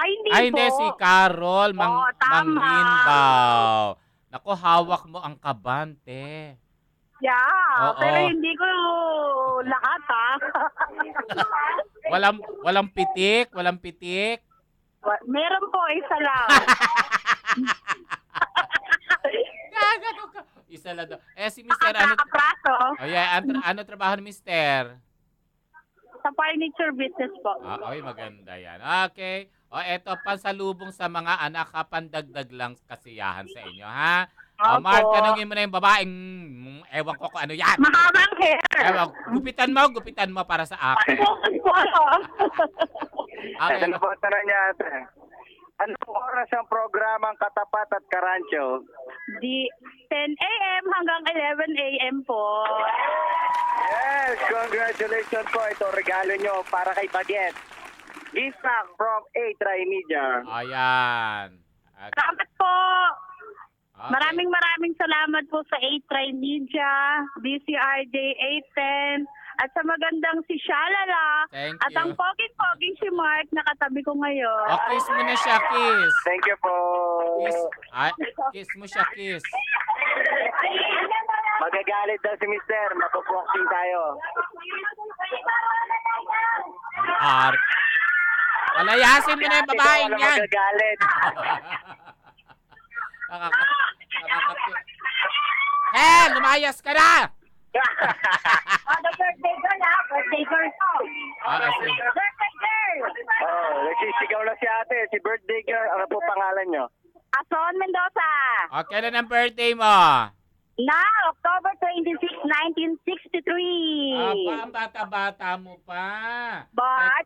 hindi Ay, po. hindi, si Carol Oo, tama. Manginbaw. Naku, hawak mo ang kabante. Yeah, Oo. pero hindi ko lahat ha. Walang pitik, walang pitik. Meron po, isa lang. Gagago ka. Isa lang daw. Si Mr. ano? Nakakapraso. Oh, yeah. Ano trabaho ni Mr.? Sa furniture business po. Oy, maganda yan. Okay. Eto, pansalubong sa mga anak, pandagdag lang kasiyahan sa inyo, ha? Mark, Opo. tanongin mo na yung babaeng, ewan ko kung ano yan. Mahabang hair. Ewan, gupitan mo para sa akin. Okay. Ano po tanong niya ate? Ano po oras ang programang Katapat at Karancho? Di 10 a.m. hanggang 11 a.m. po. Yes, congratulations po. Ito regalo nyo para kay Baget. Gift pack from A-Try Media. Ayan. Okay. Salamat po. Okay. Maraming salamat po sa A-Try Media, BCRJ 810, at sa magandang si Shalala. Thank At you. ang poging-poging si Mark na katabi ko ngayon. Kiss mo na siya, kiss. Thank you po. Kiss mo siya, kiss. Magagalit daw si Mister. Mapuboxing tayo. Art. Palayasin mo na yung babaeng Ikaw na yan. magagalit. Lumayas ka na! The birthday girl ha? Birthday girl ko. Sige. Birthday girl! Nagsisigaw na si ate. Si birthday girl. Ano po pangalan nyo? Ason Mendoza. Kailan ang birthday mo? Na October 26, 1963. Ang bata-bata mo pa.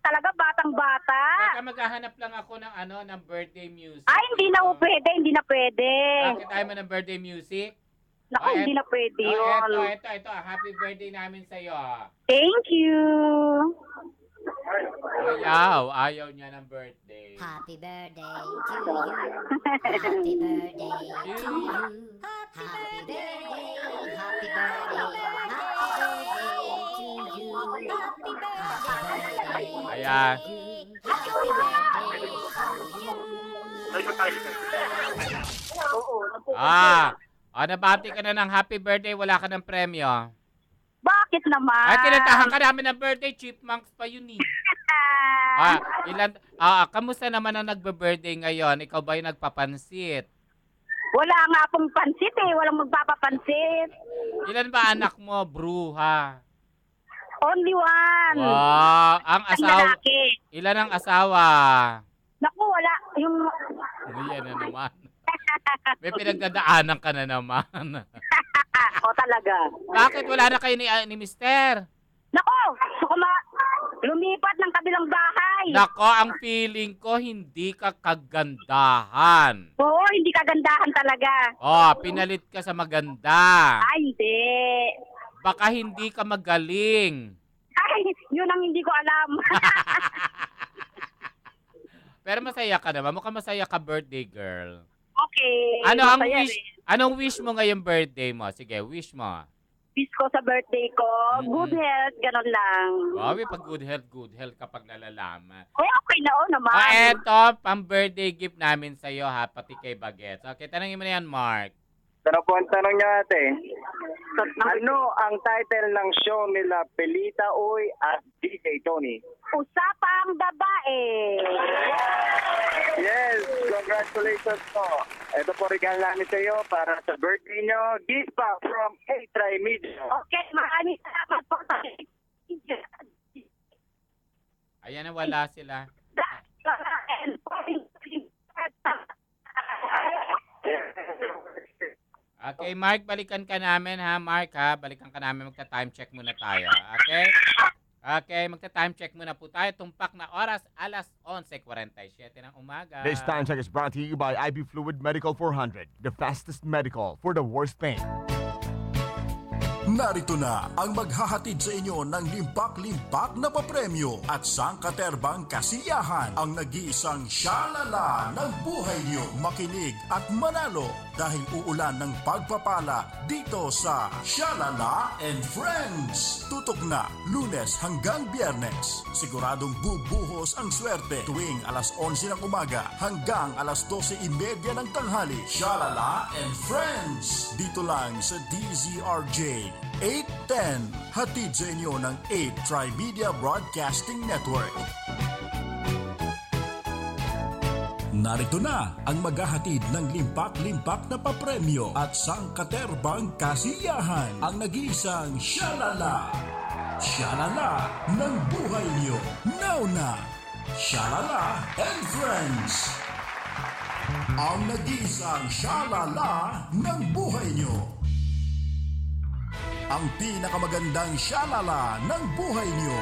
Talaga batang-bata. Teka, maghahanap lang ako ng birthday music. Ay, hindi na pwede. Bakit tayo mo ng birthday music? Naku, hindi na pwede yun. Ito. Happy birthday namin sa'yo. Thank you. Ayaw niya ng birthday. Happy birthday to you. Happy birthday to you. Happy birthday. Happy birthday. Happy birthday to you. Happy birthday. Ayan. Happy birthday. Nabati ka na ng happy birthday, wala ka ng premyo. Bakit naman? Ay, kinantahan ka namin ng birthday, chipmunks pa yun eh. Kamusta naman ang nagbe-birthday ngayon? Ikaw ba yung nagpapansit? Wala nga akong pansit eh. Walang magpapapansit. Ilan ba anak mo, bruha? Only one. Wow, ang Ang asawa. lalaki. Ilan ang asawa? Naku, wala. Yung... Yan na naman. May pinagdadaanan ka na naman. talaga. Bakit wala na kayo ni Mister? Naku, lumipat ng kabilang bahay. Nako, ang feeling ko hindi ka kagandahan. Oo, hindi kagandahan talaga. Pinalit ka sa maganda. Ay, hindi. Baka hindi ka magaling. Ay, yun ang hindi ko alam. Pero masaya ka naman. Mukhang masaya ka, birthday girl. Okay. Anong wish mo ngayong birthday mo? Sige, wish mo. Wish ko sa birthday ko, good health, ganun lang. Pag good health kapag nalalaman. Okay na naman. Eto, pang-birthday gift namin sa'yo ha, pati kay Bagets. Okay, tanongin mo na yan, Mark. Ano po ang tanong niya ate? Ano ang title ng show nila Pelita Uy at DJ Tony? Usapang babae. Yes, congratulations po. Ito po regalo namin sa iyo para sa birthday nyo. Gift pack from A-Try Media. Okay, maraming salamat po sa Ayan na, wala sila. Okay, Mark, balikan ka namin ha, Mark ha. Balikan ka namin, magta-time check muna tayo. Okay? Okay, magta-time check muna po tayo. Tumpak na oras, alas 11:47 ng umaga. This time check is brought to you by IB Fluid Medical 400, the fastest medical for the worst pain. Narito na ang maghahatid sa inyo ng limpak-limpak na papremyo at sangkaterbang kasiyahan ang nag-iisang syalala ng buhay niyo. Makinig at manalo dahil uulan ng pagpapala dito sa Syalala and Friends. Tutok na Lunes hanggang Biyernes. Siguradong bubuhos ang swerte tuwing alas 11 ng umaga hanggang alas 12:30 ng tanghali. Syalala and Friends. Dito lang sa DZRJ 810. Hatid sa inyo ng 8 Trimedia Broadcasting Network. Narito na ang maghahatid ng limpak-limpak na papremyo at sangkaterbang kasiyahan ang nag-iisang Syalala. Syalala ng buhay niyo. Now na, Syalala and Friends. Ang nag-iisang Syalala ng buhay niyo. Ang pinakamagandang Syalala ng buhay niyo.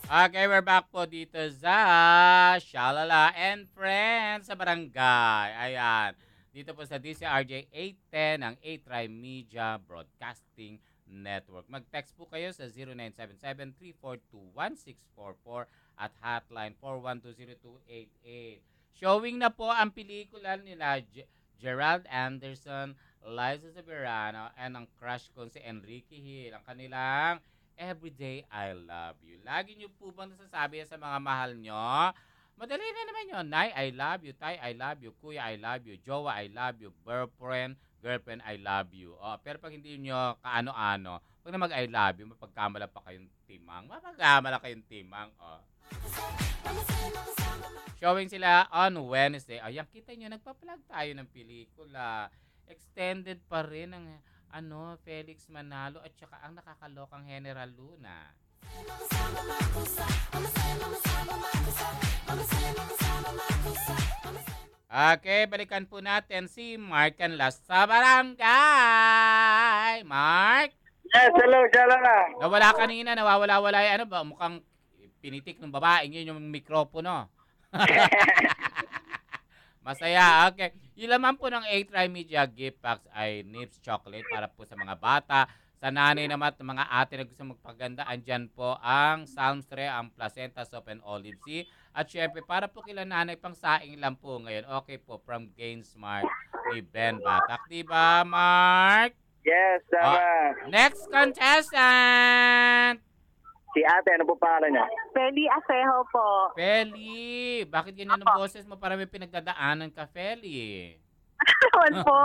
Okay, we're back po dito sa Syalala and Friends sa Barangay. Ayan. Dito po sa DCRJ 810 ng 8 Trimedia Broadcasting Network. Mag-text po kayo sa 0977-342-1644 at hotline 4120288. Showing na po ang pelikula nila Gerald Anderson, Liza Soberano, and ang crush ko si Enrique Hill. Ang kanilang Everyday I Love You. Lagi nyo po bang nasasabi sa mga mahal nyo? Madali na naman yun. Nay, I love you. Tay, I love you. Kuya, I love you. Jowa, I love you. Girlfriend, I love you. Pero pag hindi nyo kaano-ano, pag na mag-I love you, mapagkamala pa kayong timang. Mapagkamala kayong timang. Showing sila on Wednesday. Ayan, kita nyo, nagpa-plug tayo ng pelikula. Extended pa rin ang Felix Manalo at saka ang nakakalokang General Luna. Okay, balikan po natin si Mark Canlas sa Barangay. Mark? Yes, hello, Syalala. Nawala kanina, nawawala-wala. Ano ba? Mukhang pinitik ng babae yun yung mikropono. Masaya, okay. Yung laman po ng 8 Trimedia gift packs ay Nips Chocolate para po sa mga bata. Sa nanay naman at mga ate na gusto magpaganda, andyan po ang Salmstre, ang Placenta Soap and Olive Sea. At syempre, para po kila nanay, pang saing lang po ngayon. Okay po, from Gainsmart ni Ben Batak. Diba, Mark? Yes, tama. Next contestant! Si ate, ano po pangalan niya? Feli Acejo po. Feli, bakit ganyan ang boses mo? Para may pinagdadaanan ka, Feli. Naman po.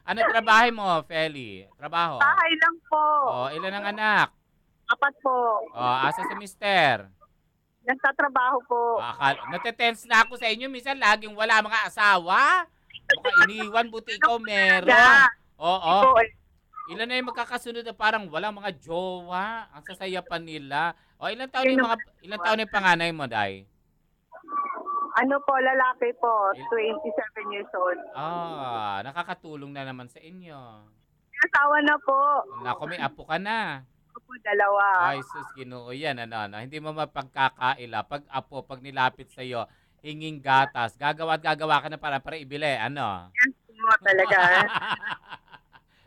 Ano trabaho mo, Feli? Trabaho? Bahay lang po. Ilan ang anak? 4 po. Asa si mister? Nagtatrabaho po. Natetense na ako sa inyo. Minsan laging wala mga asawa. Baka iniwan, buti ikaw meron. Oo. Ilan na yung magkakasunod na parang walang mga jowa. Ang sasaya pa nila. Ilan taon yung panganay mo, Day? Ano po, lalaki po. 27 years old. Nakakatulong na naman sa inyo. Asawa na po. Naku, may apo ka na. Opo, 2. Ay, sus, Ginoo yan. Hindi mo mapagkakaila. Pag apo, pag nilapit sa'yo, hinging gatas. Gagawa ka na para ibili. Ano? Yes po, talaga.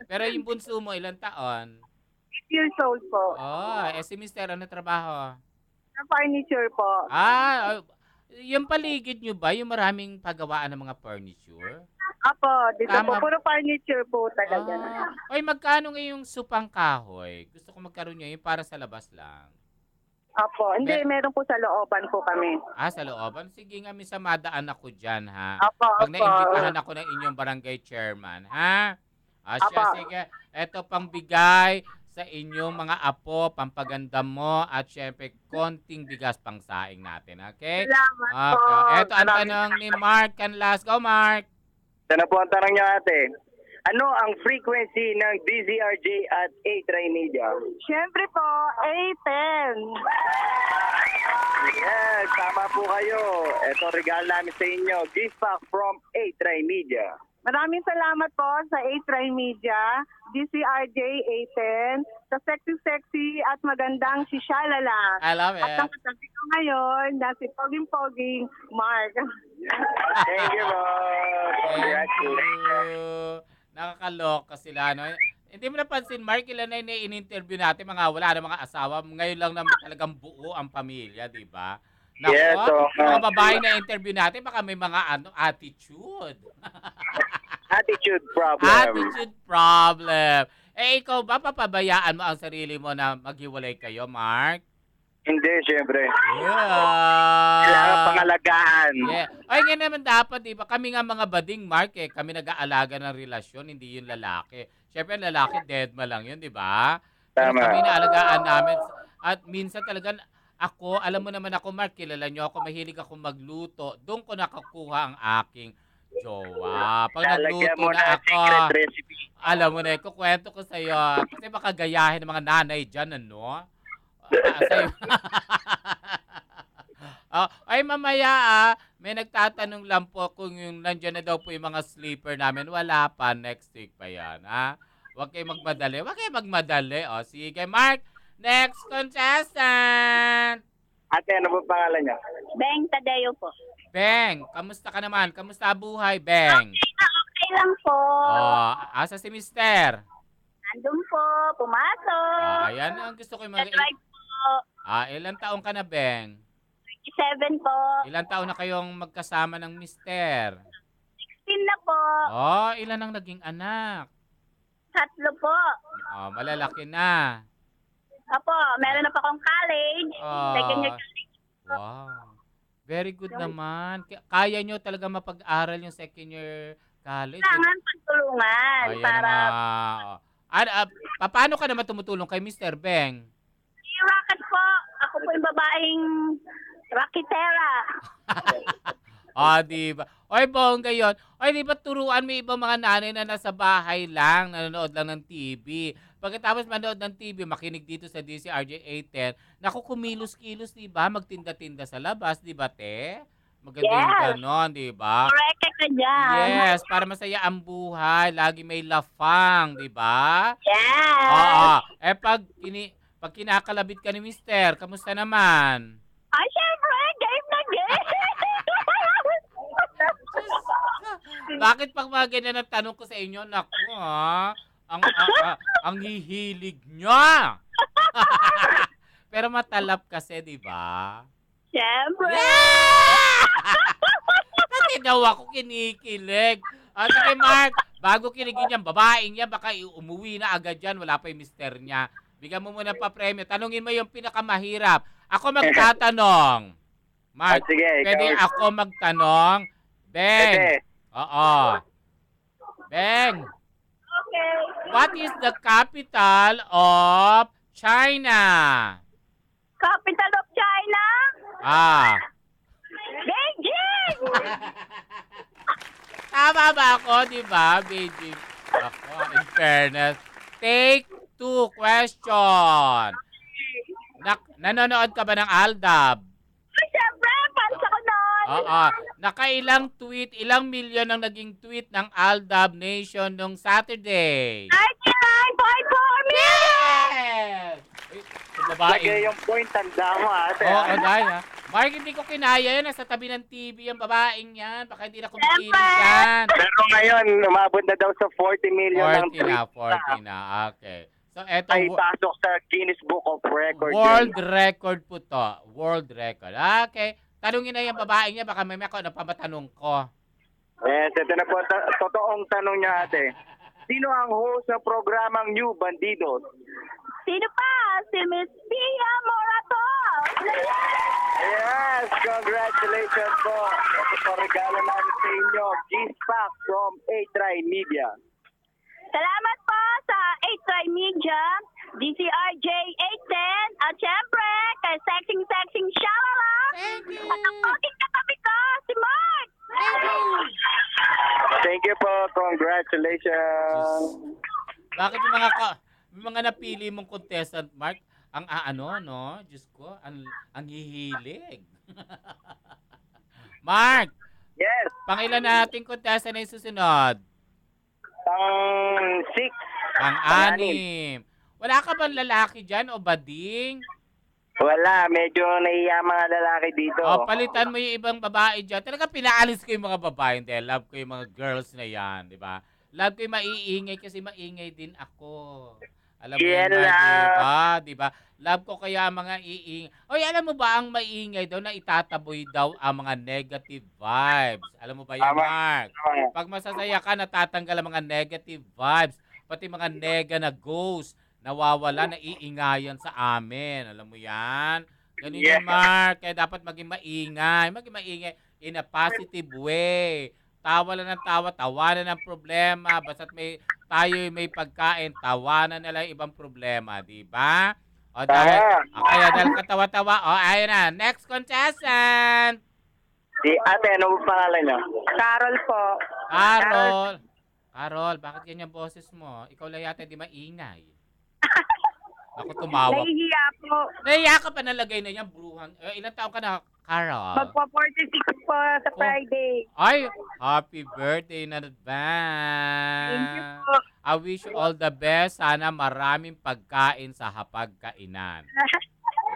Pero yung bunso mo, ilang taon? 8 years old po. Si mister, ano trabaho? Sa furniture po. Yung paligid nyo ba, yung maraming paggawaan ng mga furniture? Apo, dito Tama. po. Puro furniture po talaga. Magkano ngayong supang kahoy? Gusto ko magkaroon nyo yung para sa labas lang. Apo, hindi, meron po sa looban po kami. Sa looban? Sige nga, misa madaan ako dyan, ha? Apo, Pag naimbitahan ako ng inyong barangay chairman, ha? Sige. Eto pang bigay sa inyong mga apo, pampaganda mo, at syempre, konting bigas pang saing natin, okay? Salamat po. Eto ang tanong ni Mark Canlas. Go, Mark! Ito na po ang tanong niya, ate. Ano ang frequency ng DZRJ at 8 Trimedia? Siyempre po, 810. Yes, tama po kayo. Ito regalo namin sa inyo. Gift pack from 8 Trimedia. Maraming salamat po sa 8 Trimedia, DCRJ 810. sa sexy at magandang si Shalala. I love At ang it. katabi ko ngayon na si Poging-Poging Mark. Thank you po. Thank Congratulations. you. Nakakaloka sila, no? Hindi mo napansin, Mark, ilan na in-interview natin, mga wala na mga asawa. Ngayon lang naman talagang buo ang pamilya, di ba? Nako, Yes, oo nga. mga babae na interview natin, baka may mga attitude. Attitude problem. Attitude problem. Eh, ikaw ba, papabayaan mo ang sarili mo na maghiwalay kayo, Mark? Hindi, syempre. Yeah. Kailangan pangalagaan. Yeah. Ay, nga naman dapat, di ba? Kami nga mga bading, Mark, eh. Kami nag-aalaga ng relasyon, hindi yung lalaki. Siyempre, ang lalaki, dead ma lang yun, di ba? Pero Tama. kami naalagaan namin. At minsan talaga, ako, alam mo naman ako, Mark, kilala nyo ako, mahilig ako magluto. Doon ko nakakuha ang aking jowa. Pag Lalagyan nagluto mo na na ako, secret recipe. alam mo na, kukwento ko sa'yo. Kasi baka gayahin ng mga nanay dyan, ano? Sa'yo. Ay, mamaya may nagtatanong lang po kung yung nandiyan na daw po yung mga sleeper namin. Wala pa, next week pa yan, ha? Huwag kayo magmadali. Huwag kayo magmadali. O, sige, Mark, next contestant. Ate, ano ba pangalan niya? Beng Tadeo po. Beng, kamusta ka naman? Kamusta buhay, Beng? Okay lang po. Asa si Mister? Andun po, pumasok. Ayan ang gusto ko yung Drive po. ilang taong ka na, Beng? 7 po. Ilang taon na kayong magkasama ng Mister? 16 na po. Ilan ang naging anak? 3 po. Malalaki na. Apo, meron na pa akong college. Second year college. Wow. Very good naman. Kaya nyo talaga mapag-aral yung second year college. Kailangan pagtulungan Ayan para paano ka naman tumutulong kay Mr. Beng? rocket po. Ako po yung babaeng rocketera. Di ba? Oy, bongga yun. Oy, di ba turuan mo ibang mga nanay na nasa bahay lang, nanonood lang ng TV. Pagkatapos manood ng TV, makinig dito sa DCRJ 810, naku, kumilos-kilos, di ba? Magtinda-tinda sa labas, di ba, te? Maganda yung Yes. ganon, di ba? Correct ka dyan. Yes, para masaya ang buhay. Lagi may lafang, di ba? Yes. Oo. Pag kinakalabit ka ni Mister, kamusta naman? Ay, syempre, game na game. Bakit pag mga ganyan ang tanong ko sa inyo, naku ang hihilig nyo. Pero matalap kasi, di ba? Syempre. Kasi daw ako kinikilig. Sige, Mark, bago kinigin yan, babaeng yan, baka umuwi na agad yan, wala pa yung mister niya. Bigyan mo muna pa premyo. Tanungin mo yung pinakamahirap. Ako magtatanong. Mark, Sige, pwede ikaw. ako magtanong? Beng. Pwede. Oo. Beng, Okay. what is the capital of China? Capital of China? Beijing! Tama ba ako, di ba? Beijing. Ako, in fairness. Take 2 question. Nanonood ka ba ng Aldab? Ay, syempre, fans ako nun. Oo. Nakailang tweet, ilang milyon ang naging tweet ng Aldab Nation nung Saturday? 99.4 million! Yes! Yung babae. Lagay yung point, tanda mo ate. Oo, Daya. Mark, hindi ko kinaya yan. Nasa tabi ng TV yung babaeng yan. Baka hindi na kumikilig yan. Pero ngayon, umabot na daw sa 40 million ng 40 na. Okay. So, eto, ay pasok sa Guinness Book of Records. world record po to. World record. Okay. Tanungin na yung babaeng niya. Baka may ako na pamatanong ko. Yes, ito na po, totoong tanong niya ate. Sino ang host ng programang New Bandidos? Sino pa? Si Miss Pia Morato. Yes, congratulations po. Ito po regalo namin sa inyo, G-Pack from A-Try Media. Salamat po sa 8-Try Media, DCRJ 810, at syempre, kay Sexing Shalala. Thank you. At ang poging katabi ko, si Mark. Thank you po, congratulations. Bakit yung mga napili mong contestant, Mark, ang no? Diyos ko, ang hihilig. Mark, Yes, pangilan nating contestant na yung susunod? pang 6. Pang-anim. Wala ka bang lalaki dyan o bading? Wala, medyo nahiya mga lalaki dito. O, palitan mo yung ibang babae dyan. Talaga pinaalis ko yung mga babae. Hindi, love ko yung mga girls na yan, di ba? Love ko yung maiingay kasi maingay din ako. Alam mo yan, Yela. Mark, di ba? Love ko kaya ang mga iingay. Oy, alam mo ba ang maingay daw na itataboy daw ang mga negative vibes? Alam mo ba yan, Tama. Mark? Pag masasaya ka, natatanggal ang mga negative vibes. Pati mga nega na ghost, nawawala, naiingayan sa amin. Alam mo yan? Ganun Yeah. yan, Mark. Kaya dapat maging maingay. Maging maingay in a positive way. Tawa lang ng tawa, tawanan ng problema. Basta't tayo may pagkain, tawanan na lang ibang problema. Di ba? O dahil, kaya dahil katawa-tawa, ayun na. Next contestant! Si ate, ano po pangalan niyo? Carol po. Carol. Carol, bakit ganyan boses mo? Ikaw lang yata di maingay. Ako tumawa. Nahihiya po. Nahiya ka pa nalagay na yan, bruhan. Ilang taon ka na, Carol? Magpo-46 po sa Friday. Ay, happy birthday in Thank you advance. po. I wish you all the best. Sana maraming pagkain sa hapagkainan.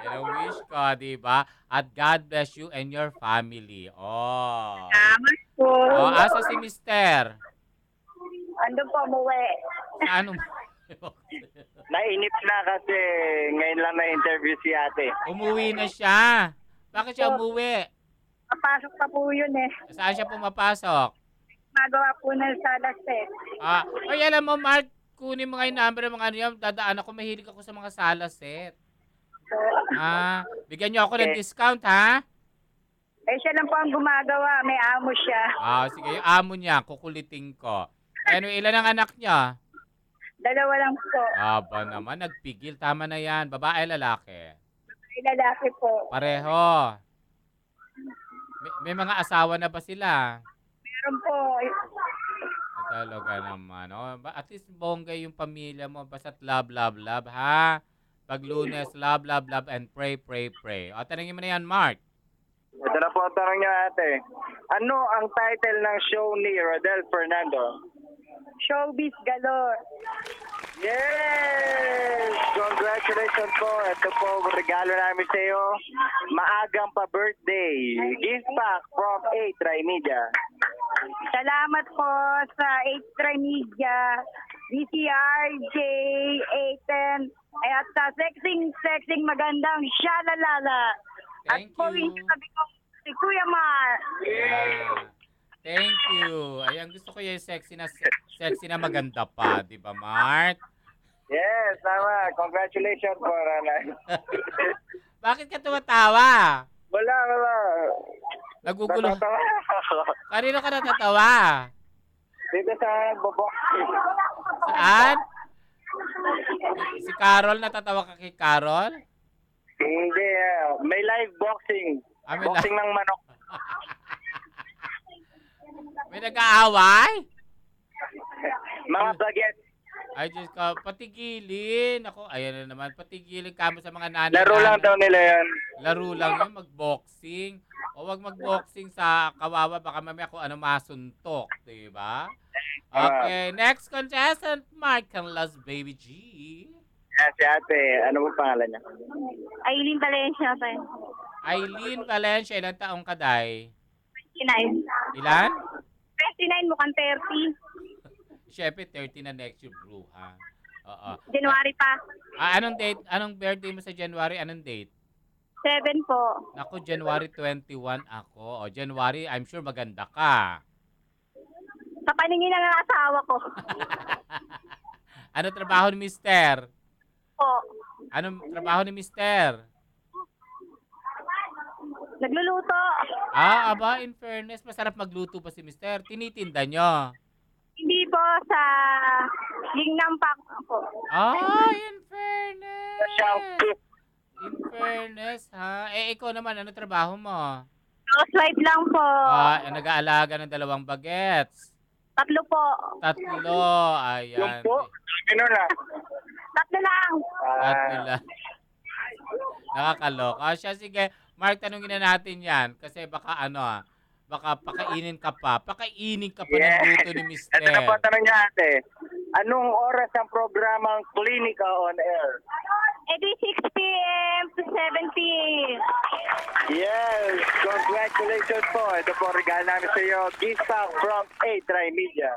Yan ang wish ko, di ba? At God bless you and your family. Oh. Salamat po. Oh, asa si Mister? Ando po, umuwi. Sa ano? Nainip na kasi ngayon lang na-interview si ate. Umuwi na siya. Bakit siya umuwi? Papasok pa po yun eh. Saan siya pumapasok? Magawa po ng salaset. Ay, alam mo, Mark, kunin mo nga yung number ng mga ano yan. Dadaan ako, mahilig ako sa mga salaset. Bigyan niyo ako ng discount, ha? Eh, siya lang po ang gumagawa. May amo siya. Sige, yung amo niya, kukulitin ko. Ano, ilan ang anak niya? 2 lang po. Aba naman, nagpigil. Tama na yan. Babae, lalaki. May lalaki po. Pareho. May mga asawa na ba sila? Meron po. Talaga naman. At least bongga yung pamilya mo. Basta't love, love, love, ha? Pag Lunes, love, love, love, and pray, pray, pray. O, tanongin mo na yan, Mark. Ito na po ang tanong niya ate. Ano ang title ng show ni Rodel Fernando? Showbiz galore. Yes! Congratulations po. Ito po ang regalo namin sa iyo. Maagang pa-birthday. Gift pack from 8 Try Media. Salamat po sa 8 Try Media, DCRJ, A10, at sa sexing magandang Shalalala. At Thank po you. yung sabi ko, si Kuya Mar. Thank you. Ayan, gusto ko yung sexy na maganda pa. Di ba, Mark? Yes, tama. Congratulations po, Ranay. Bakit ka tumatawa? Wala. Nagugulo. Natatawa ako. Kanino ka natatawa? Dito sa bobok. Saan? Si Carol, natatawa ka kay Carol? Hindi. May live boxing. May Boxing ng manok. May nag-aaway? Mga baget. Ay, Diyos ka, patigilin. Ako, ayan na naman, patigilin ka mo sa mga nanay. Laro lang daw nila yan. Laro lang yun, mag-boxing. O wag mag-boxing sa kawawa, baka mamaya kung ano masuntok, diba? Okay, next contestant, Mark Canlas, Baby G. Si ate, ano po pangalan niya? Aileen Valencia pa yun. Aileen Valencia, ilang taong ka, Day? 29. Ilan? 29, mukhang 30. Siyempre, 30 na next year, bro, ha? Oo. January pa. Anong date? Anong birthday mo sa January? Anong date? 7 po. Naku, January 21 ako. O, January, I'm sure maganda ka. Sa paningin ng asawa ko. Ano trabaho ni Mister? Po. Anong trabaho ni Mister? Nagluluto. Aba, in fairness, masarap magluto pa si Mister. Tinitinda nyo. Hindi po sa Lingnam Park po. In fairness. In fairness, ha? Ikaw naman, ano trabaho mo? Housewife lang po. Nag-aalaga ng 2 bagets. 3 po. 3. Yung Ayan. po? Ano na? 3 lang. 3 lang. Nakakaloka. Sige, Mark, tanungin na natin yan. Kasi baka baka pakainin ka pa. Pakainin ka pa ng luto ni Mister. Ito na po ang tanong niya ate. Anong oras ang programang Klinika on Air? Edi 6 p.m. to 7 p.m. Yes, congratulations po. Ito po regalo namin sa iyo. Gift pack from A-Tri-Media.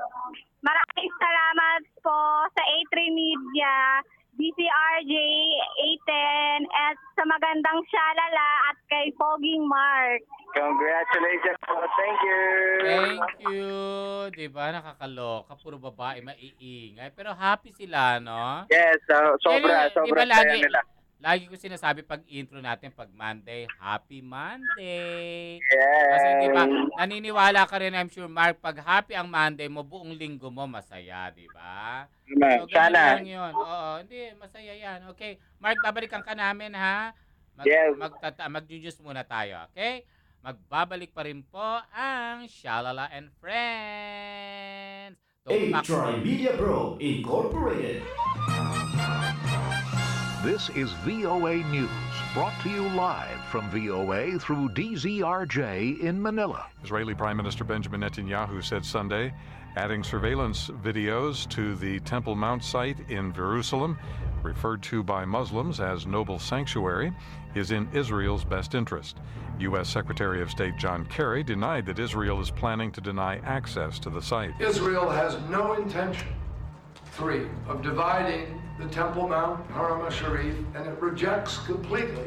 Maraming salamat po sa A3 Media, DCRJ, A10, at sa magandang Shalala at kay Foging Mark. Congratulations po. Thank you. Thank you. Diba, nakakaloka. Puro babae, maiingay. Pero happy sila, no? Yes, sobra Diba saya nila. lagi ko sinasabi pag intro natin, pag Monday, Happy Monday. Yes. Kasi diba, naniniwala ka rin, I'm sure, Mark, pag happy ang Monday mo, buong linggo mo masaya, diba? So, ganun Sana. lang yun. Oo, hindi, masaya yan. Okay, Mark, babalikan ka namin, ha? Yes. Mag-juice muna tayo, okay? Magbabalik pa rin po ang Shalala and Friends. A-Tri-Media Pro Incorporated. This is VOA News, brought to you live from VOA through DZRJ in Manila. Israeli Prime Minister Benjamin Netanyahu said Sunday, adding surveillance videos to the Temple Mount site in Jerusalem, referred to by Muslims as Noble Sanctuary, is in Israel's best interest. U.S. Secretary of State John Kerry denied that Israel is planning to deny access to the site. Israel has no intention, of dividing the Temple Mount, Haram al-Sharif, and it rejects completely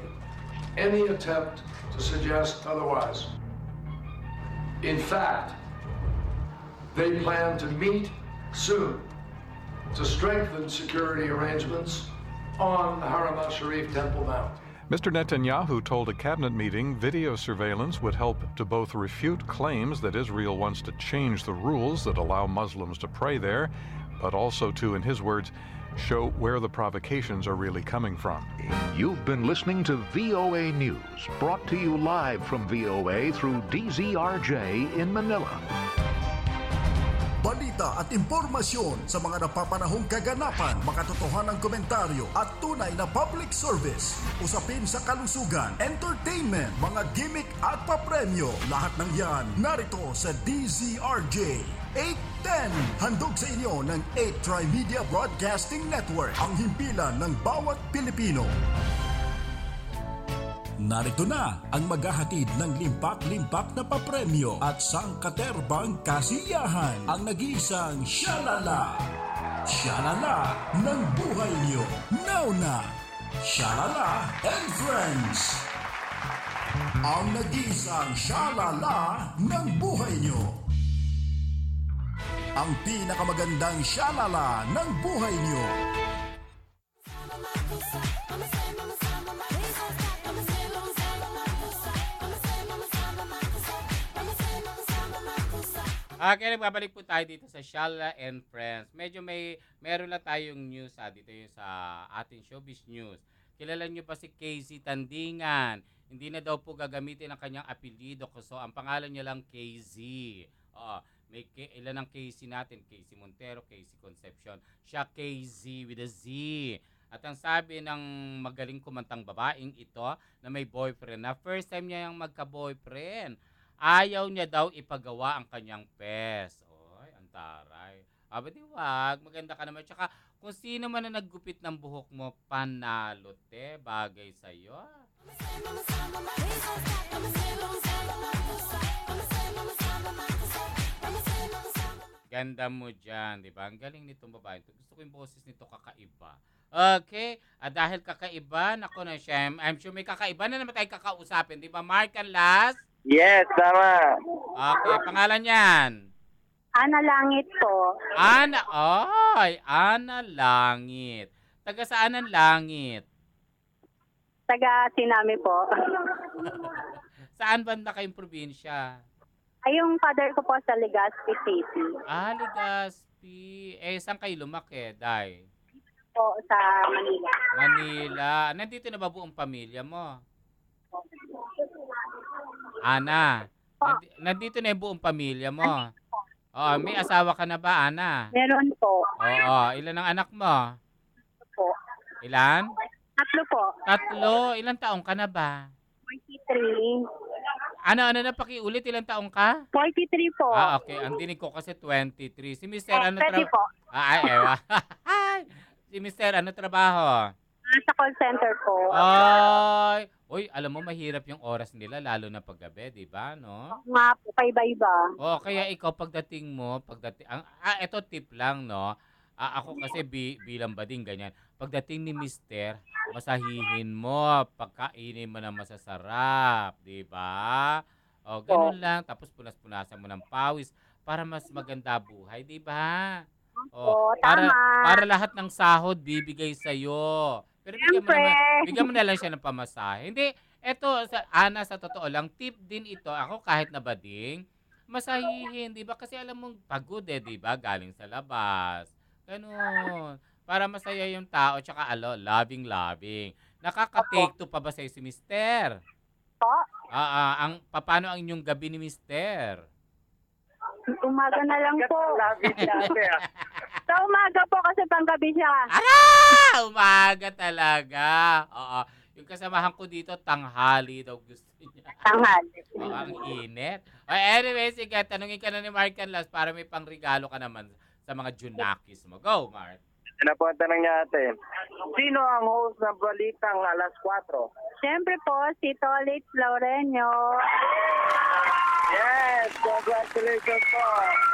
any attempt to suggest otherwise. In fact, they plan to meet soon to strengthen security arrangements on the Haram al-Sharif Temple Mount. Mr. Netanyahu told a cabinet meeting video surveillance would help to both refute claims that Israel wants to change the rules that allow Muslims to pray there, but also to, in his words, show where the provocations are really coming from. You've been listening to VOA News, brought to you live from VOA through DZRJ in Manila. Balita at impormasyon sa mga napapanahong kaganapan, makatotohanang komentaryo at tunay na public service. Usapin sa kalusugan, entertainment, mga gimmick at papremyo. Lahat ng yan narito sa DZRJ 810. Handog sa inyo ng A-Tri-Media Broadcasting Network, ang himpilan ng bawat Pilipino. Narito na ang maghahatid ng limpak-limpak na papremyo at sangkaterbang kasiyahan, ang nag-iisang Shalala. Shalala ng buhay niyo. Now na, Shalala and Friends. Ang nag-iisang Shalala ng buhay niyo. Ang pinakamagandang Shalala ng buhay niyo. Okay, nagbabalik po tayo dito sa Shalala and Friends. Medyo meron lang tayong news dito yung sa ating showbiz news. Kilala niyo pa si KZ Tandingan. Hindi na daw po gagamitin ang kanyang apelyido. So, ang pangalan niya lang KZ. May ilan ang KZ natin? KZ Montero, KZ Concepcion. Siya KZ with a Z. At ang sabi ng magaling kumantang babaeng ito na may boyfriend na first time niya yung magka-boyfriend. Ayaw niya daw ipagawa ang kanyang pes. Oy, ang taray. Di wag, maganda ka naman. Tsaka kung sino man na naggupit ng buhok mo, panalo te, bagay sa'yo. Ganda mo dyan, di ba? Ang galing nitong babae. Gusto ko yung boses nito kakaiba. Okay, dahil kakaiba, naku na siya, I'm sure may kakaiba na naman tayo kakausapin. Di ba, Mark and Las? Yes, tama. Okay, pangalan yan? Ana Langit po. Ana Langit. Taga saan ang Langit? Taga Sinami po. Saan banda kayong probinsya? Ay, yung father ko po sa Legazpi City. Legazpi. Saan kayo lumaki, Day? Po sa Manila. Manila. Nandito na ba buong pamilya mo? Ana, nandito na yung buong pamilya mo. May asawa ka na ba, Ana? Meron po. Ilan ang anak mo? Po. Ilan? 3 po. 3. Ilang taong ka na ba? 43. Ano na pakiulit, ilang taong ka? 43 po. Okay. Ang dinig ko kasi 23. Si Mr. ano Pwede po. ewa. Si Mr. ano trabaho? Sa call center po. Ay, uy, alam mo mahirap yung oras nila lalo na paggabi, 'di ba, no? Nga po, paiba-iba. Kaya ikaw pagdating mo, ito tip lang, no. Ako kasi bilang bading ganyan. Pagdating ni Mister, masahihin mo, pagkainin mo ng masasarap, 'di ba? Ganun lang, tapos punas-punasan mo ng pawis para mas maganda buhay, 'di ba? Para Tama. lahat ng sahod bibigay sa iyo. Pero Siyempre. bigyan mo na lang siya ng pamasahe. Hindi, eto sa totoo lang, tip din ito. Ako kahit na bading, masahihin, 'di ba? Kasi alam mong pagod 'di ba? Galing sa labas. Ganun. Para masaya yung tao, tsaka loving. Nakaka-take to pa ba sa'yo si Mister? Po. Paano ang inyong gabi ni Mister? Umaga na lang po. Sa umaga po kasi panggabi siya. Umaga talaga. Oo. Yung kasamahan ko dito, tanghali daw gusto niya. Tanghali. Ang init. Anyway, sige, tanungin ka na ni Mark Canlas para may pangregalo ka naman sa mga Junakis mo. Go, Mark. Ano po ang tanong niya ate? Sino ang host ng Balitang Alas 4? Siyempre po, si Tolit Laureño. Yes! Congratulations po!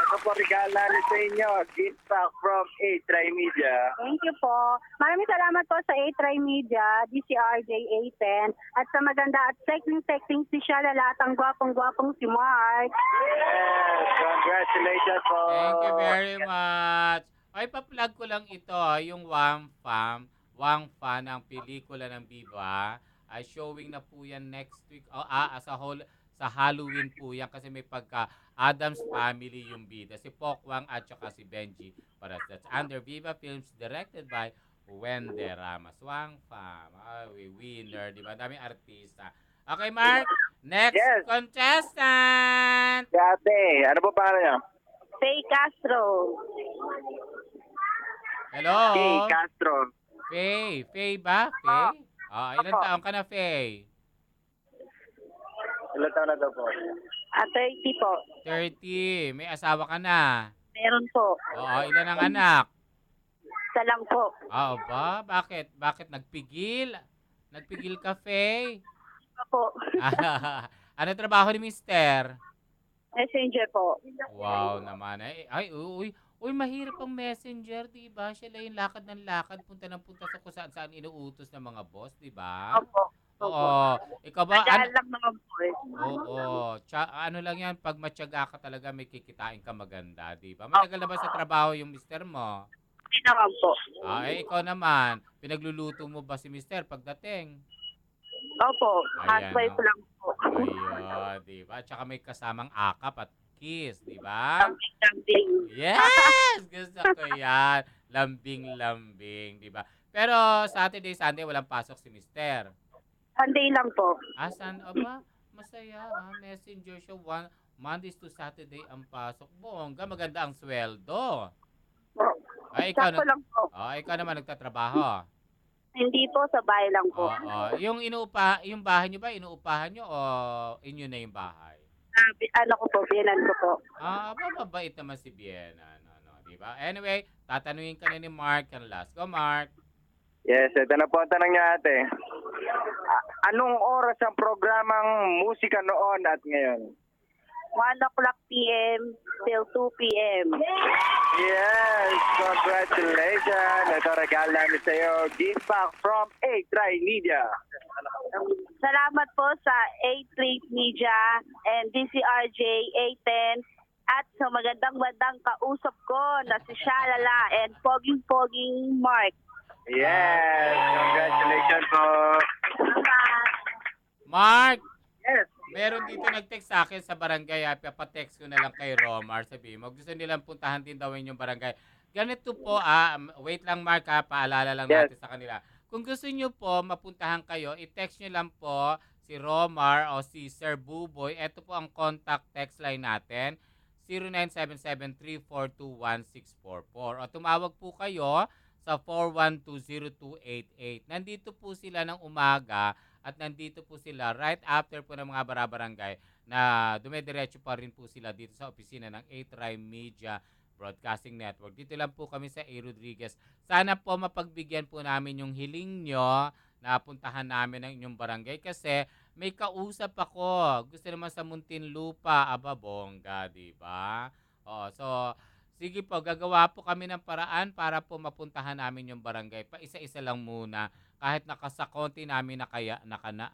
Ito po regalo namin sa inyo. Gift pack from A-Try Media. Thank you po. Maraming salamat po sa A-Try Media, DCRJ A10, at sa maganda at sexing si Shalala at ang gwapong-gwapong si Mark. Yes! Congratulations po! Thank you very much. Ay, pa-plug ko lang ito, yung Wang Fan, ang pelikula ng Viva. Ay, showing na po yan next week. Sa Halloween po yan kasi may pagka Adam's Family yung bida. Si Pokwang at saka si Benji. That's under Viva Films, directed by Wende Ramos. Wang Fam. Winner, di ba? Daming artista. Okay, Mark. Next contestant. Ate, ano po pangalan niya? Faye Castro. Hello. Kay Castro. Faye ba? Faye? Ilan taon ka na, Faye? Ilan taon na daw po? 30 po. 30. May asawa ka na? Meron po. Ilan ang anak? Isa lang po. Ba? Bakit nagpigil? Nagpigil ka, Faye? Po. Ano trabaho ni Mister? Messenger po. Wow naman. Uy, mahirap ang messenger, di ba? Siya lang yung lakad ng lakad, punta sa kung saan inuutos ng mga boss, di ba? Opo. Oo. Ikaw ba? Madaan lang naman po eh. Oo. Ano lang yan, pag matyaga ka talaga, may kikitain ka maganda, di ba? Matagal na ba sa trabaho yung mister mo? Hindi naman po. Ikaw naman, pinagluluto mo ba si mister pagdating? Opo. Ayan, Housewife lang po. Ayun, di ba? Tsaka may kasamang akap at kiss, di ba? Lambing. Yes! Gusto ko yan. Lambing, di ba? Pero Saturday, Sunday, walang pasok si mister. Sunday lang po. Aba, masaya ha. Messenger siya. Mondays to Saturday ang pasok. Bongga, maganda ang sweldo. Sakto lang po. Ikaw naman nagtatrabaho. Hindi po, sa bahay lang po. Yung bahay niyo ba, inuupahan niyo o inyo na yung bahay? Ano ko po, biyanan ko po. Mabait naman si Biena. Di ba? Anyway, tatanungin ka na ni Mark ang last. Go, Mark. Yes, ito na po ang tanong niya ate. Anong oras ang programang musika noon at ngayon? 1:00 p.m. till 2 p.m. Yes, congratulations. Ito regalo namin sa iyo. Gift pack from A-Try Media. Salamat po sa A3 Media and DCRJ A10 at sa magandang kausap ko na si Shalala and Poging Mark. Yes, congratulations po. Mark! Yes. Meron dito nag-text sa akin sa barangay. Papatext ko na lang kay Romar. Sabi mo, gusto nilang puntahan din daw yung barangay. Ganito po, wait lang Mark paalala lang natin sa kanila. Kung gusto niyo po mapuntahan kayo, i-text niyo lang po si Romar o si Sir Buboy. Ito po ang contact text line natin, 0977-342-1644. O tumawag po kayo sa 412-0288. Nandito po sila ng umaga at nandito po sila right after po ng mga barabarangay. na dumediretso pa rin po sila dito sa opisina ng A-Tribe Media Broadcasting Network. Dito lang po kami sa A. Rodriguez. Sana po mapagbigyan po namin yung hiling nyo na puntahan namin ang inyong barangay kasi may kausap ako. Gusto naman sa Muntinlupa, aba bongga, di ba? So sige po, gagawa po kami ng paraan para po mapuntahan namin yung barangay. Pa isa-isa lang muna. Kahit nakasakonti namin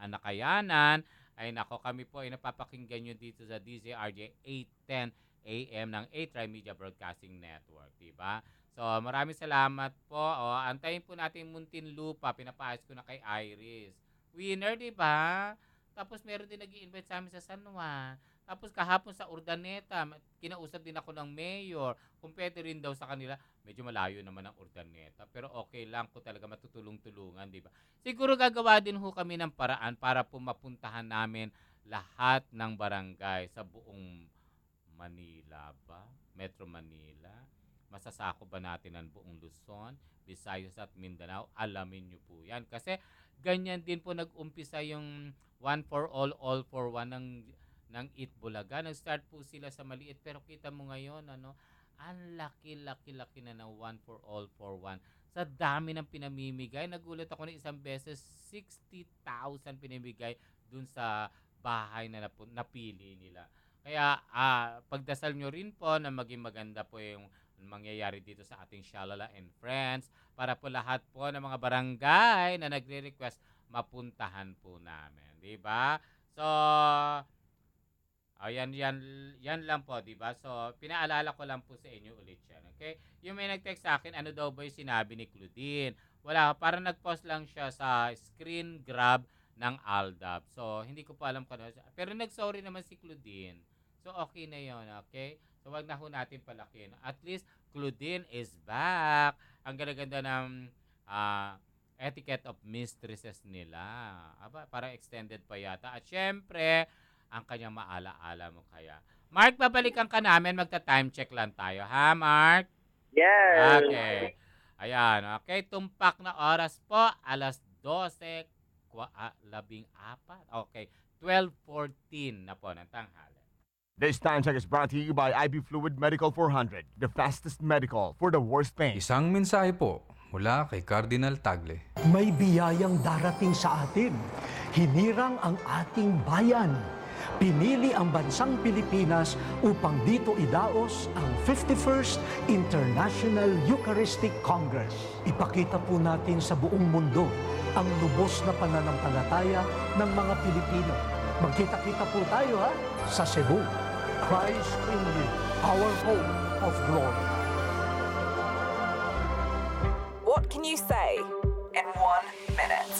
nakayanan, ay nako, kami po ay napapakinggan nyo dito sa DZRJ 810 AM ng A-Tribe Media Broadcasting Network, diba? So, maraming salamat po. Antayin po natin Muntinlupa. Pinapaayos ko na kay Iris. Winner, diba? Tapos meron din nag-i-invite sa amin sa San Juan. Tapos kahapon sa Urdaneta, kinausap din ako ng mayor. Kung pwede rin daw sa kanila, medyo malayo naman ang Urdaneta. Pero okay lang po talaga, matutulong-tulungan, di ba? Siguro gagawa din ho kami ng paraan para po mapuntahan namin lahat ng barangay sa buong Manila ba? Metro Manila. Masasako ba natin ang buong Luzon, Visayas at Mindanao? Alamin nyo po yan. Kasi ganyan din po nag-umpisa yung one for all for one ng Itbulaga. Nag-start po sila sa maliit pero kita mo ngayon, ang laki-laki na one for all for one. Sa dami ng pinamimigay, nagulat ako na isang beses 60,000 pinamigay dun sa bahay na napili nila. Kaya pagdasal nyo rin po na maging maganda po yung mangyayari dito sa ating Shalala and Friends para po lahat po ng mga barangay na nagre-request mapuntahan po namin, di ba? So yan lang po, di ba? So pinaalala ko lang po sa inyo ulit yan, okay? Yung may nag-text sa akin, ano daw ba yung sinabi ni Claudine? Wala, parang nag-post lang siya sa screen grab ng Aldab. So hindi ko pa alam kung ano. Pero nag-sorry naman si Claudine. So okay na yon, okay? So wag na ho natin palakin. At least Claudine is back. Ang ganda-ganda ng etiquette of mistresses nila. Parang extended pa yata. At syempre, ang kanyang maala-ala mo kaya. Mark, babalikan ka namin. Magta-time check lang tayo. Ha, Mark? Yes. Okay. Ayan. Okay. Tumpak na oras po. Alas 12. 14. Okay. 12:14 na po ng tanghali. This time check is brought to you by IB Fluid Medical 400, the fastest medical for the worst pain. Isang mensahe po mula kay Cardinal Tagle. May biyayang darating sa atin. Hinirang ang ating bayan. Pinili ang bansang Pilipinas upang dito idaos ang 51st International Eucharistic Congress. Ipakita po natin sa buong mundo ang lubos na pananampalataya ng mga Pilipino. Magkita-kita po tayo sa Cebu. Christ in you, our hope of glory. What can you say in 1 minute?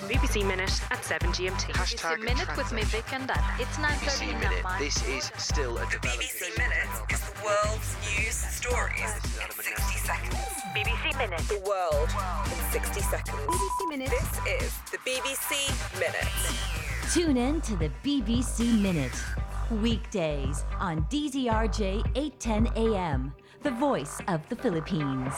BBC Minute at 7 GMT. BBC Minute with me, Vic and Dad. It's 9:30 in the morning. This is still a developing. BBC Minute is the world's news stories in 60 seconds. BBC Minute. The world in 60 seconds. BBC Minute. This is the BBC Minute. Tune in to the BBC Minute. Weekdays on DZRJ 810 AM, the voice of the Philippines.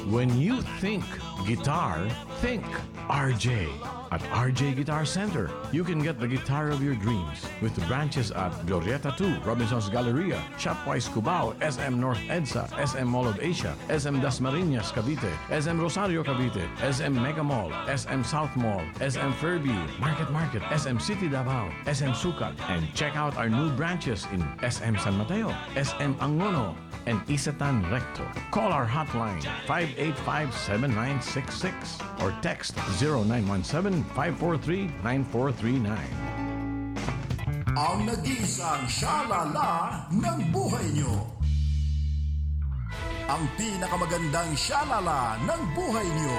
When you think guitar, think RJ. At RJ Guitar Center, you can get the guitar of your dreams with the branches at Glorieta 2, Robinson's Galleria, Shopwise Cubao, SM North EDSA, SM Mall of Asia, SM Dasmariñas Cavite, SM Rosario Cavite, SM Mega Mall, SM South Mall, SM Furby, Market, SM City Davao, SM Sukat, and check out our new branches in SM San Mateo, SM Angono, and Isatan Recto. Call our hotline 585-7966 or text 0917-543-9439. Ang nag-iisang shalala ng buhay nyo. Ang pinakamagandang shalala ng buhay nyo.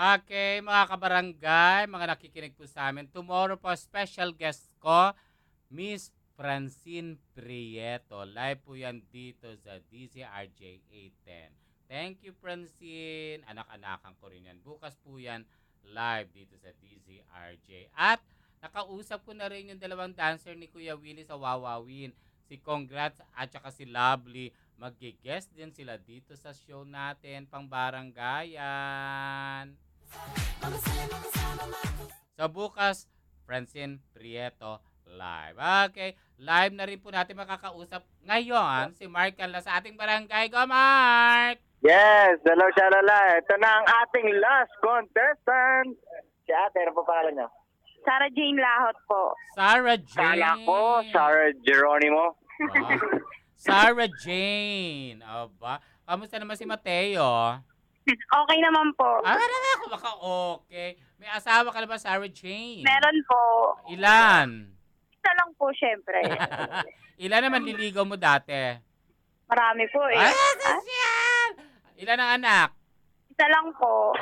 Okay, mga kabarangay, mga nakikinig po sa amin. Tomorrow po, special guest ko, Miss Francine Prieto. Live po yan dito sa DZRJ 810. Thank you, Francine. Anak-anakan ko rin yan. Bukas po yan live dito sa DZRJ. At nakausap ko na rin yung dalawang dancer ni Kuya Willie sa Wawawin. Si Congrats at saka si Lovely Mag-guest din sila dito sa show natin, pang baranggayan. So bukas, Francine Prieto live. Okay, live na rin po natin makakausap ngayon si Mark Canla sa ating barangay. Go, Mark! Yes, hello Shalala. Ito na ang ating last contestant. Si ate, ano po pangalan niya? Sarah Jane Lahot po. Sarah Jane. Kala ko, Sarah Geronimo. Wow. Sarah Jane. Aba, kamusta naman si Mateo? Okay naman po. Ako baka okay. May asawa ka na ba, Sarah Jane? Meron po. Ilan? Isa lang po, syempre. Ilan naman liligaw mo dati? Marami po eh. Ilan ang anak? Isa lang po.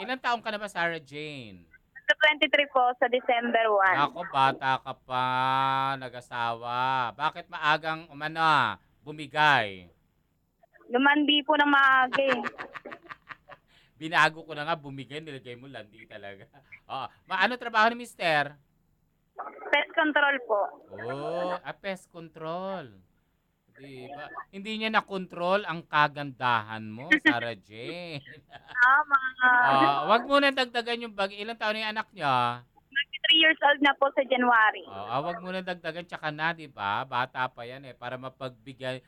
Ilan taong ka na ba, Sarah Jane? Sa 23 po, sa December 1. Ako, bata ka pa, nag-asawa. Bakit maagang bumigay? Lumandi po ng maaga eh. Binago ko na nga, bumigay, nilagay mo landi talaga. Ano trabaho ni mister? Pest control po. Pest control. Diba? Hindi niya na-control ang kagandahan mo, Sarah Jane. Tama. Wag mo na dagdagan yung bag. Ilang taon na yung anak niya? 3 years old na po sa January. Wag mo na dagdagan, tsaka na, di ba? Bata pa yan para mabigyan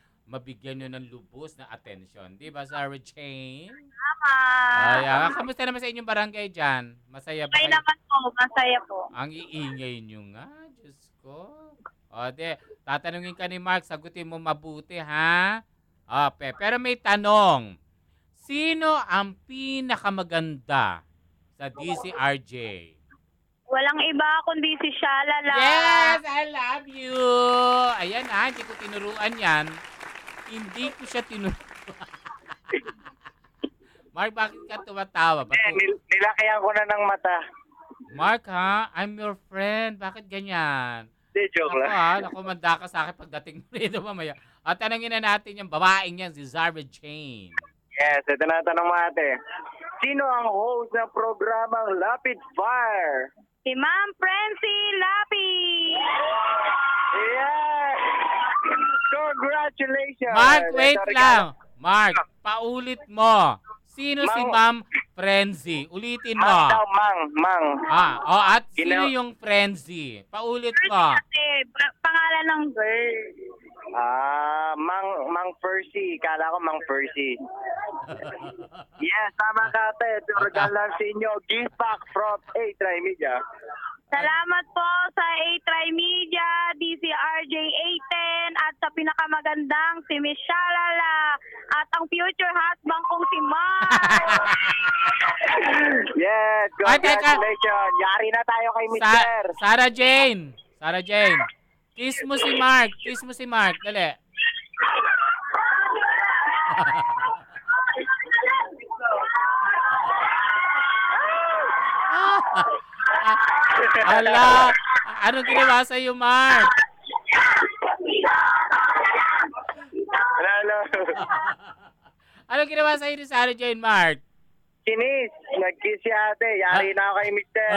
nyo ng lubos na atensyon. Di ba, Sarah Jane? Tama. Kamusta naman sa inyong barangay dyan? Masaya ba Okay kayo? naman po, masaya po. Ang iingay nyo nga, Diyos ko. Tatanungin ka ni Mark, sagutin mo mabuti, ha? Pero may tanong. Sino ang pinakamaganda sa DCRJ? Walang iba kundi si Shalala. Yes, I love you. Ayan hindi ko tinuruan yan. Hindi ko siya tinuruan. Mark, bakit ka tumatawa? Nilakayan ko na ng mata. Mark, I'm your friend. Bakit ganyan? Joke lang. Ako, manda ka sa akin pagdating mo rito mamaya. At tanongin na natin yung babaeng yan, si Sarah Jane. Yes, ito na tanong mo ate. Sino ang host ng programang Lapid Fire? Si Ma'am Francine Lapid. Yes! Congratulations! Mark, wait lang. Mark, paulit mo. Sino si Ma'am Frenzy? Ulitin mo. Mang. At sino yung Frenzy? Paulit mo. Pangalan ng girl. Mang Percy. Kala ko Mang Percy. Yes, tama ka ate. Regalo lang sa inyo. Gift pack from A-Try Media. Salamat po sa A-Try Media, DCRJ 810, at sa pinakamagandang si Miss Shalala, at ang future husband kong si Mark. Yes, congratulations. Yari na tayo kay Mr. Sarah Jane. Kiss mo si Mark. Dali. Ala, anong ginawa sa'yo, Mark? Hello. Anong ginawa sa'yo ni Sarah Jane, Mark? Kinis. Nag-kiss si ate. Yari na ako kay Mr.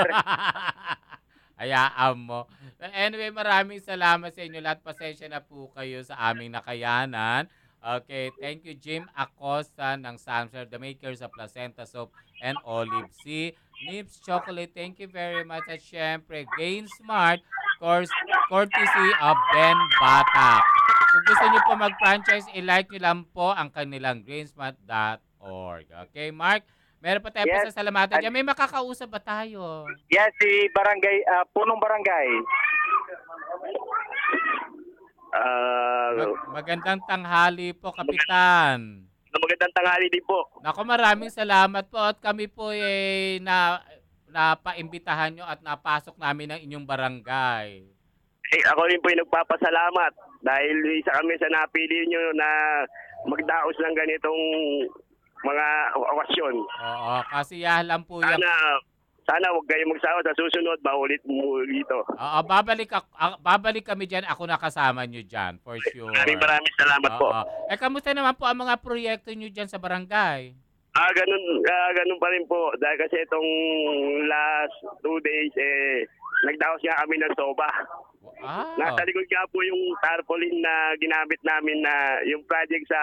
Hayaan mo. Anyway, maraming salamat sa inyo lahat. Pasensya na po kayo sa aming nakayanan. Okay, thank you Jim Acosta ng Samsung, the makers of Placenta Soap and Olive Sea. Nips Chocolate, thank you very much. At syempre, Gain Smart, courtesy of Ben Batak. Kung gusto niyo po mag-franchise, i-like niyo lang po ang kanilang grainsmart.org. Okay, Mark? Meron pa tayo pasasalamatan dyan. May makakausap ba tayo? Yes, si Barangay, Punong Barangay. Magandang tanghali po, Kapitan. Magandang tanghali din po. Naku, maraming salamat po at kami po napaimbitahan nyo at napasok namin ng inyong barangay. Ako rin po yung nagpapasalamat dahil isa kami sa napili nyo na magdaos ng ganitong mga okasyon. Oo, kasiyahan lang po yan. Sana huwag kayong magsawa sa susunod, baulit mo dito. Oo, babalik kami dyan. Ako nakasama nyo dyan, for sure. Maraming salamat po. Kamusta naman po ang mga proyekto nyo dyan sa barangay? Ganun pa rin po. Dahil kasi itong last 2 days, nagdaos nga kami ng soba. Nasa likod nga po yung tarpaulin na ginamit namin na yung project sa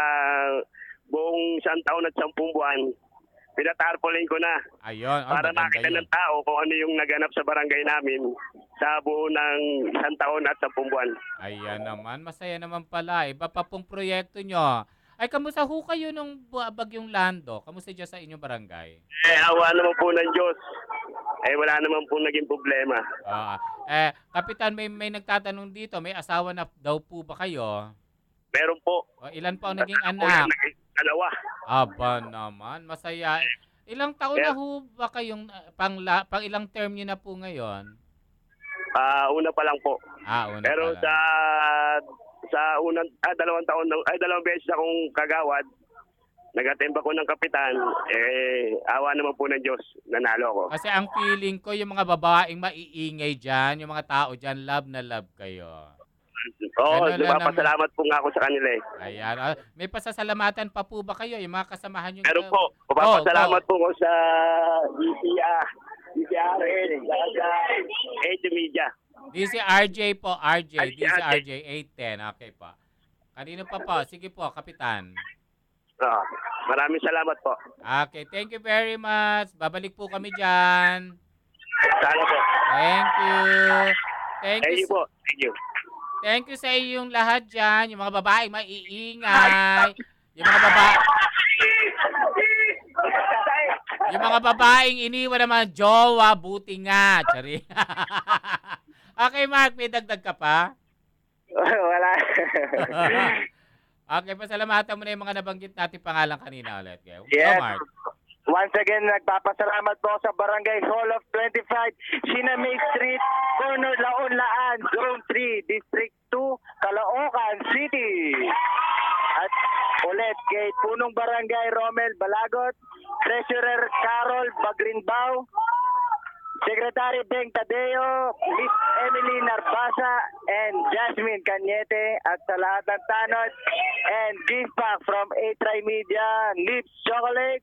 buong 1 taon at 10 buwan. Pinatarpaulin ko na. Ayun. Para makita ng tao kung ano yung naganap sa barangay namin sa buo ng 1 taon at 10 buwan. Ayan naman. Masaya naman pala. Iba pa pong proyekto nyo. Ay, kamusta ho kayo nung bagyong Lando? Kamusta dyan sa inyong barangay? Awa naman po ng Diyos. Wala naman po naging problema. Kapitan, may nagtatanong dito. May asawa na daw po ba kayo? Meron po. Ilan po ang naging anak? 2. Aba naman, masaya. Ilang taon na ho ba kayong pang ilang term niyo na po ngayon? Una pa lang po. Una Pero pa lang. sa unang 2 taon, 2 beses akong kagawad. Nag-attempt ako ng kapitan, awa naman po ng Diyos, nanalo ako. Kasi ang feeling ko, yung mga babaeng maiingay dyan, yung mga tao dyan, love na love kayo. Oo, nagpapasalamat po nga ako sa kanila eh. Ayan. May pasasalamatan pa po ba kayo? Yung mga kasamahan nyo? Meron po. Papasalamat po ko sa DCRL, sa 8 Media. DCRJ po, DCRJ 810. Okay po. Kanino pa po? Sige po, Kapitan. Maraming salamat po. Okay, thank you very much. Babalik po kami dyan. Sana po. Thank you. Thank you po. Thank you. Thank you sa iyong lahat dyan. Yung mga babaeng maiingay. Yung mga babaeng iniwan ng mga jowa, buti nga. Tsari. Okay, Mark, may dagdag ka pa? Wala. Okay, pasalamatan mo na yung mga nabanggit natin pangalan kanina ulit. Okay? Yes. Mark. Once again, nagpapasalamat po sa Barangay Hall of 25, Sinamay Street, Corner Laon-Laan, Zone 3, District 2, Caloocan City. At ulit kay Punong Barangay Romel Balagot, Treasurer Carol Bagrinbao, Secretary Beng Tadeo, Miss Emily Narbasa, and Jasmine Cañete, at sa lahat ng tanod, and gift pack from A-Try Media, Lips Chocolate,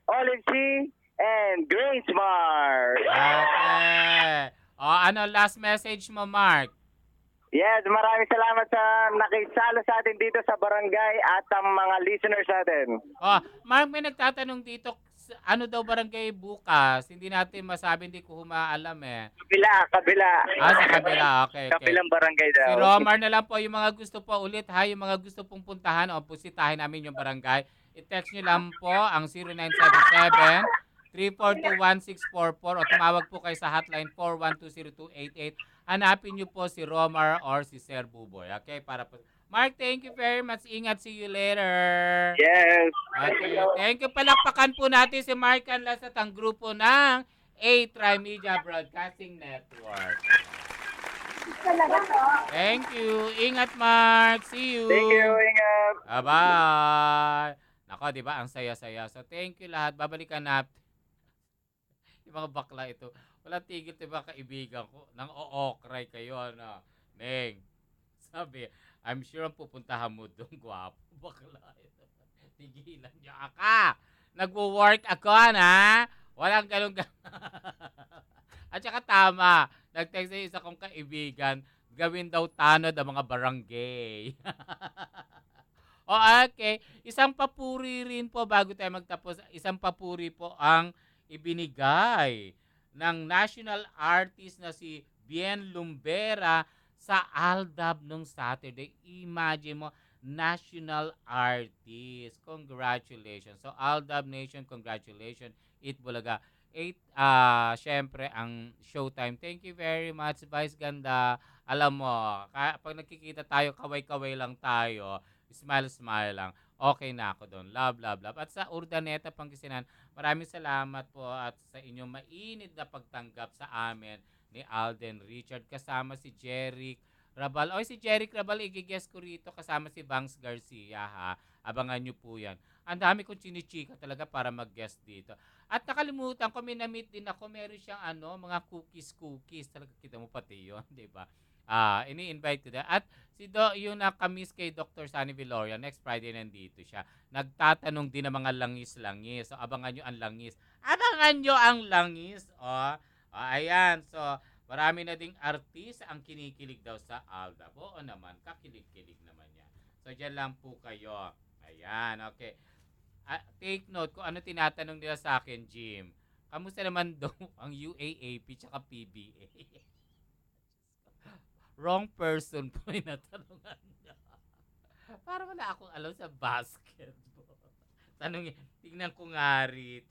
Olive Sea, and Grace Mart. Okay. Last message mo, Mark? Yes, maraming salamat sa nakisalo sa atin dito sa barangay at ang mga listeners natin. Mark, may nagtatanong dito, ano daw barangay bukas? Hindi natin masabi, hindi ko humaalam eh. Kabila. Sa kabila, okay. Kabilang barangay daw. Si Romar na lang po, yung mga gusto po ulit ha, yung mga gusto pong puntahan o pusitahin namin yung barangay. I-text nyo lang po ang 0977-342-1644 o tumawag po kayo sa hotline 4120288. Hanapin nyo po si Romar or si Sir Buboy. Okay? Para po. Mark, thank you very much. Ingat. See you later. Yes. Okay. Thank you. Palakpakan po natin si Mark Canlas at ang grupo ng A-Try Media Broadcasting Network. Thank you. Ingat, Mark. See you. Thank you. Ingat. Bye-bye. Nako, di ba? Ang saya-saya. So, thank you lahat. Babalikan natin. Yung mga bakla ito. Wala tigil, diba, kaibigan ko. Nang o-okray kayo, ano. Neng, sabi, I'm sure ang pupuntahan mo doon, gwapo. Bakla ito. Tigilan niyo ka. Nagwo-work ako, na. Walang ganun. At saka tama. Nag-text sa isa kong kaibigan, gawin daw tanod ang mga barangay. Okay. Isang papuri rin po bago tayo magtapos. Isang papuri po ang ibinigay ng national artist na si Bien Lumbera sa Aldab nung Saturday. Imagine mo, national artist. Congratulations. So Aldab Nation, congratulations. Itbulaga. Syempre ang Showtime. Thank you very much, Vice Ganda. Alam mo, pag nakikita tayo, kaway-kaway lang tayo. Smile lang. Okay na ako doon. Love. At sa Urdaneta, Pangasinan, maraming salamat po at sa inyong mainit na pagtanggap sa amin ni Alden Richard kasama si Jeric Rabal. Si Jeric Rabal, i-guess ko rito kasama si Bangs Garcia, ha. Abangan nyo po yan. Ang dami kong chinichika talaga para mag-guest dito. At nakalimutan ko, may na-meet din ako. Meron siyang mga cookies. Talaga kita mo pati yun, di ba? Ini-invite ko na. At yung nakamiss kay Dr. Sunny Viloria, next Friday nandito siya. Nagtatanong din ng mga langis-langis. So, abangan nyo ang langis. Ayan. So, Marami na ding artista ang kinikilig daw sa Aldab. Oo naman, kakilig-kilig naman yan. So, dyan lang po kayo. Ayan, okay. Take note kung ano tinatanong nila sa akin, Jim. Kamusta naman daw ang UAAP tsaka PBA? Wrong person po yung natanungan niya. Para wala akong alam sa basketball. Tanongin, tingnan ko nga rin.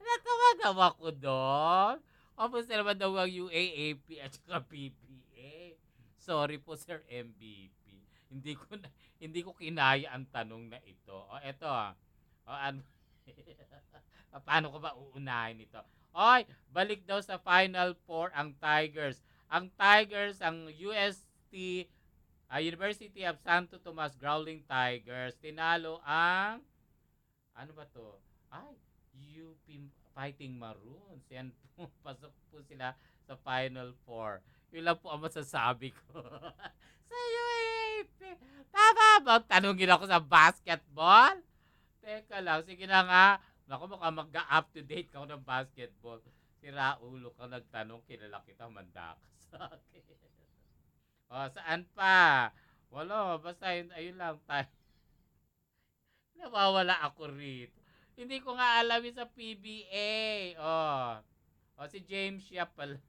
Natawa-gawa ko doon. Kamusta naman daw ang UAAP at saka PBA? Sorry po, Sir MVP. Hindi ko kinaya ang tanong na ito. O, eto. O, paano ko ba uunahin ito? Oy, balik daw sa Final Four ang Tigers. Ang Tigers, ang University of Santo Tomas Growling Tigers, tinalo ang, ano ba to? Ay, UP Fighting Maroons. Yan po, pasok po sila sa Final Four. Yun lang po ang masasabi ko. Sa UAP. Tama ba? Tanungin ako sa basketball? Teka lang, sige na nga. Naku, baka mag-up to date ka ng basketball. Si Raulo ka nagtanong, kilala kita, manda ka sa akin. O, saan pa? Wala, basta ayun lang tayo. Nawawala ako rito. Hindi ko nga alam sa PBA. O si James siya pala.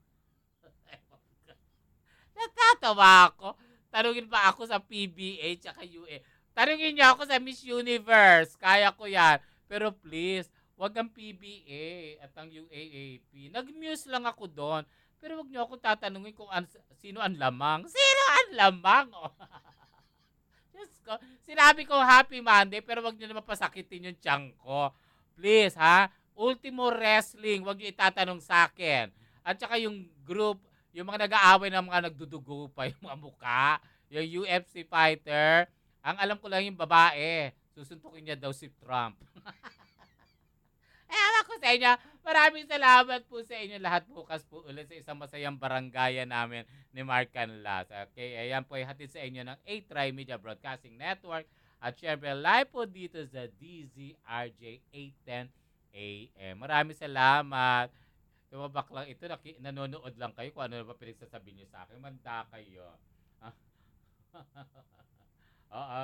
Natatawa ako. Tanungin pa ako sa PBA tsaka UA. Tanungin niyo ako sa Miss Universe. Kaya ko yan. Pero please, wag ang PBA at ang UAAP. Nag-muse lang ako doon. Pero wag niyo ako tatanungin kung sino ang lamang. Sino ang lamang? Sinabi ko Happy Monday pero wag niyo naman pasakitin yung tiyan ko. Please, ha? Ultimo Wrestling, wag niyo itatanong sa akin. At saka yung group, yung mga nag-aaway ng mga nagdudugo pa, yung mga mukha, yung UFC fighter, ang alam ko lang yung babae, susuntukin niya daw si Trump. Alam ko sa inyo, maraming salamat po sa inyo lahat bukas po ulit sa isang masayang barangaya namin ni Mark Canlas. Okay, ayan po ay hatid sa inyo ng A-Tri Media Broadcasting Network at syempre live po dito sa DZRJ 810 AM. Maraming salamat. Tumabak lang ito, nanonood lang kayo kung ano na ba pinagsasabi niyo sa akin. Manda kayo.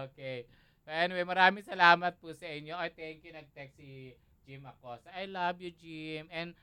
Okay. So anyway, maraming salamat po sa inyo. Thank you, nag-text si Jim Acosta. I love you, Jim. And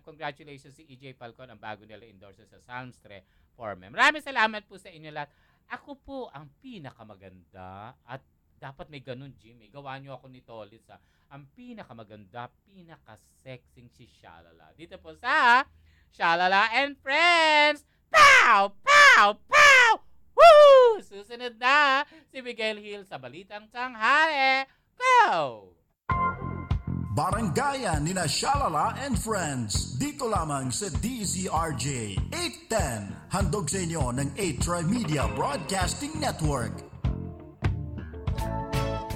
congratulations si EJ Falcon, ang bago nila endorser sa Salmstre Foreman. Maraming salamat po sa inyo lahat. Ako po ang pinakamaganda at dapat may ganun, Jim. Gawa niyo ako nito ulit sa ang pinakamaganda, pinaka-sexing si Shalala. Dito po sa Shalala and Friends. Pow! Pow! Pow! Woo! Susunod na si Miguel Hill sa Balitang Tanghali. Go! Barangayan nina Shalala and Friends. Dito lamang sa DZRJ 810. Handog sa inyo ng A-Tri Media Broadcasting Network.